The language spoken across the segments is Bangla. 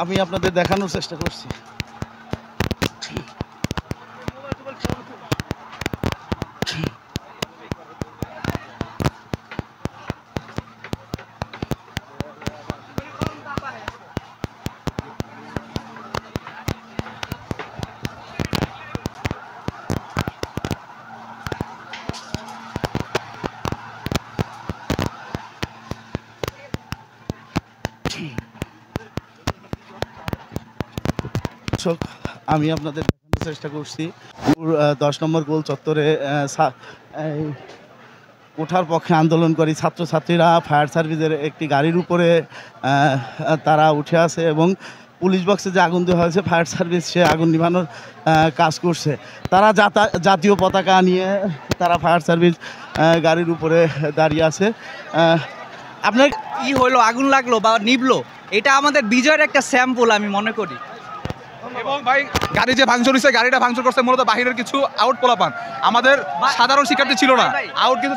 আমি আপনাদের দেখানোর চেষ্টা করছি। আমি আপনাদের দেখানোর চেষ্টা করছি 10 নম্বর গোল চত্বরে কোঠার পক্ষে আন্দোলনকারী ছাত্রছাত্রীরা ফায়ার সার্ভিসের একটি গাড়ির উপরে তারা উঠে আছে এবং পুলিশ বক্সে যে আগুন দেওয়া হয়েছে ফায়ার সার্ভিস সে আগুন নিভানোর কাজ করছে। তারা জাতীয় পতাকা নিয়ে তারা ফায়ার সার্ভিস গাড়ির উপরে দাঁড়িয়ে আছে। আপনার কি হলো, আগুন লাগলো বা নিভলো, এটা আমাদের বিজয়ের একটা স্যাম্পল আমি মনে করি। এবং ভাই গাড়ি যে ভাঙচুর হয়েছে, গাড়িটা ভাঙচুর করছে মূলত বাহিরের কিছু আউট পোলাপান, আমাদের সাধারণ শিক্ষার্থী ছিল না। আউট কিন্তু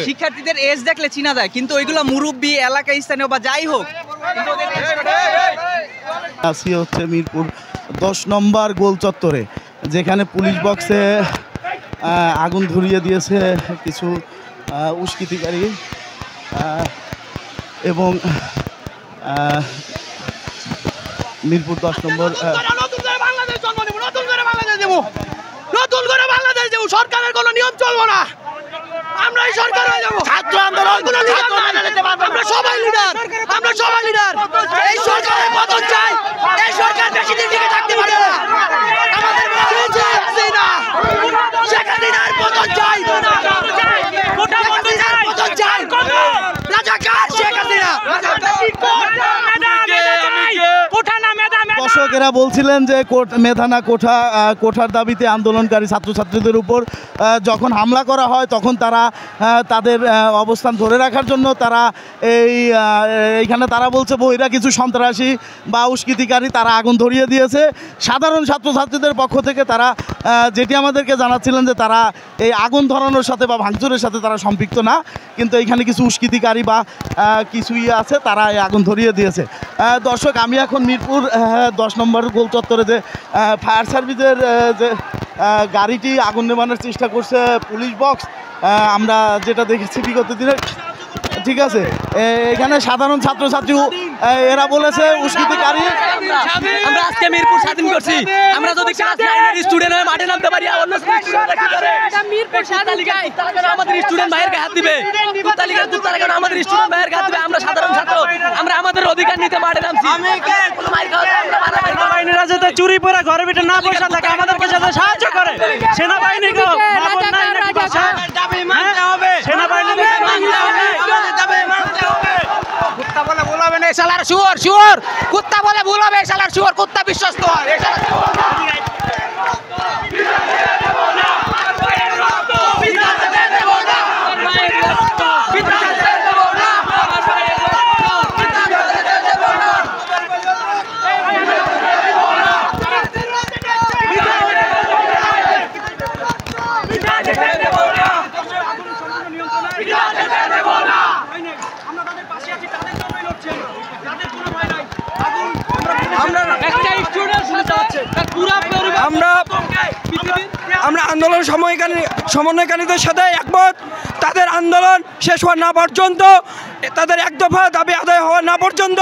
শিক্ষার্থীদের এজ দেখলে চিনা যায়, কিন্তু ওইগুলো মুরব্বী এলাকা স্থানীয় বা যাই হোক। আসি হচ্ছে মিরপুর 10 নম্বর গোল চত্বরে, যেখানে পুলিশ বক্সে আগুন ধরিয়ে দিয়েছে কিছু উস্কিতিকারী এবং মিরপুর 10 নম্বর সরকারের কোনো নিয়ম চলবো না, আমরা এই সরকার হয়ে যাবো। ছাত্র আন্দোলন আমরা সবাই লিডার, আমরা সবাই লিডার। এই সরকারের পতন চাই, এই সরকার বেশি দিন টিকে থাকতে পারে না। আমাদের শেখ হাসিনার পতন চাই, পতন চাই, রাজাকার শেখ হাসিনা। দর্শকেরা বলছিলেন যে মেধা না কোঠার দাবিতে আন্দোলনকারী ছাত্রছাত্রীদের উপর যখন হামলা করা হয় তখন তারা তাদের অবস্থান ধরে রাখার জন্য তারা এইখানে তারা বলছে বহিরা কিছু সন্ত্রাসী বা উস্কিতিকারী তারা আগুন ধরিয়ে দিয়েছে। সাধারণ ছাত্রছাত্রীদের পক্ষ থেকে তারা যেটি আমাদেরকে জানাচ্ছিলেন যে তারা এই আগুন ধরানোর সাথে বা ভাঙচুরের সাথে তারা সম্পৃক্ত না, কিন্তু এইখানে কিছু উস্কিতিকারী বা কিছু আছে তারা এই আগুন ধরিয়ে দিয়েছে। দর্শক, আমি এখন মিরপুর 10 নম্বর গোল চত্বরে যে ফায়ার সার্ভিসের যে গাড়িটি আগুন নেভানোর চেষ্টা করছে পুলিশ বক্স, আমরা যেটা দেখেছি বিগত দিনে, ঠিক আছে, এখানে সাধারণ ছাত্রছাত্রী এরা বলেছে উস্কিতিকারী। আমরা আজকে মিরপুর স্বাধীন করছি, আমরা যদি ক্লাস 9 এর স্টুডেন্ট হয়ে মাঠে নামতে পারি, আমাদের স্টুডেন্ট ভাইয়ের গায়ে হাত দিবে, আমাদের স্টুডেন্ট ভাইয়ের গায়ে হাত দিবে। আমরা সাধারণ ছাত্র, আমরা আমাদের অধিকার নিতে মাঠে নামছি। সেনাবাহিনীরা যাতে চুরি করে ঘরে ভিতরে না বসে থাকে, আমাদেরকে যাতে সাহায্য করে, সেনাবাহিনীকে কুত্তা বলে ভুল হবে না, শালার শুয়োর শুয়োর, কুত্তা বলে ভুল হবে, শালার শুয়োর, কুত্তা বিশ্বস্ত হয়। আমরা আন্দোলন সমন্বয়কারীদের সাথে একমত। তাদের আন্দোলন শেষ হওয়া না পর্যন্ত, তাদের এক দফা দাবি আদায় হওয়া না পর্যন্ত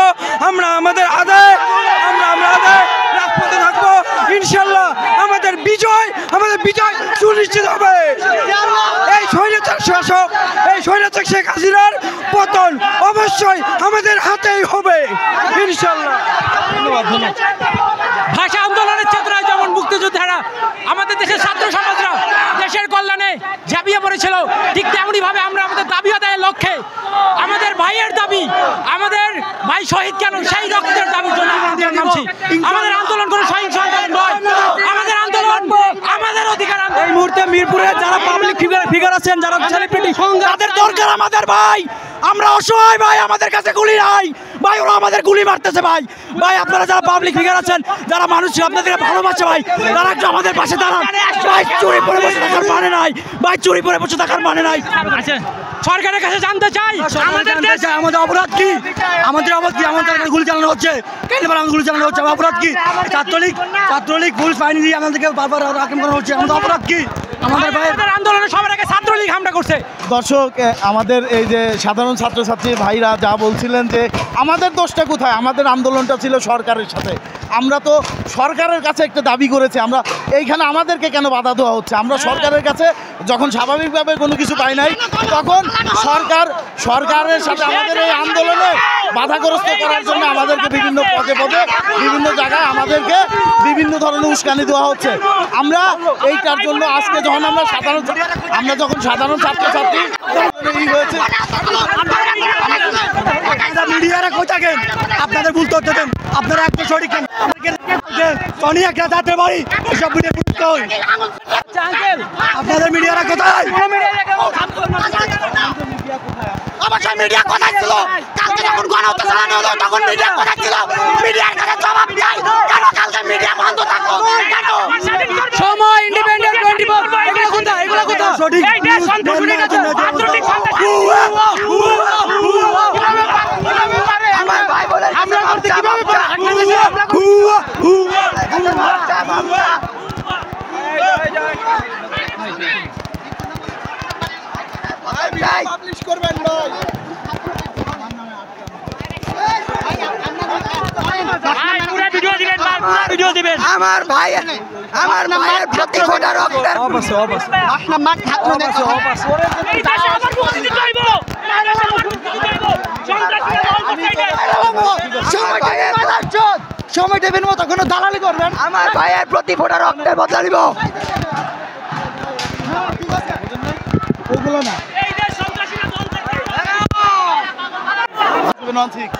আমরা আমাদের রাজপথে থাকবো। ইনশাল্লাহ আমাদের বিজয় সুনিশ্চিত হবে। এই স্বৈরাচার শাসক, এই স্বৈরাচার শেখ হাসিনার পতন অবশ্যই আমাদের হাতেই হবে ইনশাল্লাহ। ভাষা আন্দোলনের ছাত্ররা যেমন মুক্তিযোদ্ধারা, আমাদের দেশের ছাত্র সমাজরা দেশের কল্যাণে ঝাঁপিয়ে পড়েছিল, ঠিক তেমনি ভাবে আমরা আমাদের দাবি আদায়ের লক্ষ্যে, আমাদের ভাইয়ের দাবি, আমাদের ভাই শহীদ কেন সেই রক্তের দাবির জন্য আমরা নামছি। আমাদের আন্দোলন কোনো সহিংস আন্দোলন নয়, আমাদের আন্দোলন আমাদের অধিকার। এই মুহূর্তে মিরপুরে যারা পাবলিক ফিগার আছেন, যারা সেলিব্রিটি, তাদের দরকার আমাদের ভাই। আমরা অসহায় ভাই, আমাদের কাছে গুলি নাই ভাই, ওরা আমাদের গুলি মারতেছে ভাই। ভাই আপনারা যারা পাবলিক ফিগার আছেন, যারা মানুষ আপনাদেরকে ভালোবাসে ভাই, তারা একটু আমাদের পাশে দাঁড়ান ভাই। চুরি পরে বসে থাকার মানে নাই ভাই, চুরি পরে বসে থাকার মানে নাই। সরকারের কাছে জানতে চাই আমাদের দেশ আমাদের অপরাধ কি? আমাদের অপরাধ কি? আমাদের গুলি চালানো হচ্ছে কেন? আমাদের গুলি চালানো হচ্ছে, অপরাধ কি? ছাত্রলীগ পুলিশ বাহিনী দিয়ে আমাদেরকে বারবার আক্রমণ করা হচ্ছে, আমাদের অপরাধ কি? আমাদের আমাদের আন্দোলনে সবার আগে ছাত্রলীগ হামলা করছে। দর্শক, আমাদের এই যে সাধারণ ছাত্রছাত্রী ভাইরা যা বলছিলেন যে আমাদের দোষটা কোথায়, আমাদের আন্দোলনটা ছিল সরকারের সাথে, আমরা তো সরকারের কাছে একটা দাবি করেছি, আমরা এইখানে আমাদেরকে কেন বাধা দেওয়া হচ্ছে? আমরা সরকারের কাছে যখন স্বাভাবিকভাবে কোনো কিছু পাই নাই তখন সরকারের সাথে আমাদের এই আন্দোলনে বাধাগ্রস্ত করার জন্য আমাদেরকে বিভিন্ন পদে বিভিন্ন জায়গায় আমাদেরকে বিভিন্ন ধরনের উস্কানি দেওয়া হচ্ছে। আমরা এইটার জন্য আজকে যখন যখন সাধারণ ছাত্রছাত্রী হয়েছে, মিডিয়ারা কই থাকেন? আপনাদের ভুল তথ্য দেন, আপনারা একটা সঠিক সোনিয়া কে যাতে বাড়ি এসব মিডিয়া কই? আপনাদের মিডিয়ারা কোথায়? অবশ্যই মিডিয়া কোথায় ছিল? কালকে যখন গণহত্যা চালানো হলো তখন মিডিয়া কোথায় ছিল? মিডিয়ার কাছে জবাব চাই, কেন কালকে মিডিয়া বন্ধ থাকলো? কেন? সময় ইন্ডিপেন্ডেন্ট 24 এগুলো কোথা সঠিক এই দেশ সন্ত্রাসী কাছে আন্তর্জাতিক সন্ত্রাসী আমার ভাই বলে আমরা করতে কিভাবে পারে? ভিডিও দিবেন আমার ভাইয়ের প্রতি ফোঁটা রক্তের এই দেশে আমার মুক্তি চাইব সময় দেবেন মতো কোনো দালালি করবেন। আমার ভাইয়ের প্রতি ফোঁটা রক্তের বদলা নিব। ওগুলো না এই দেশ সন্ত্রাসীরা দল করতে ঠিক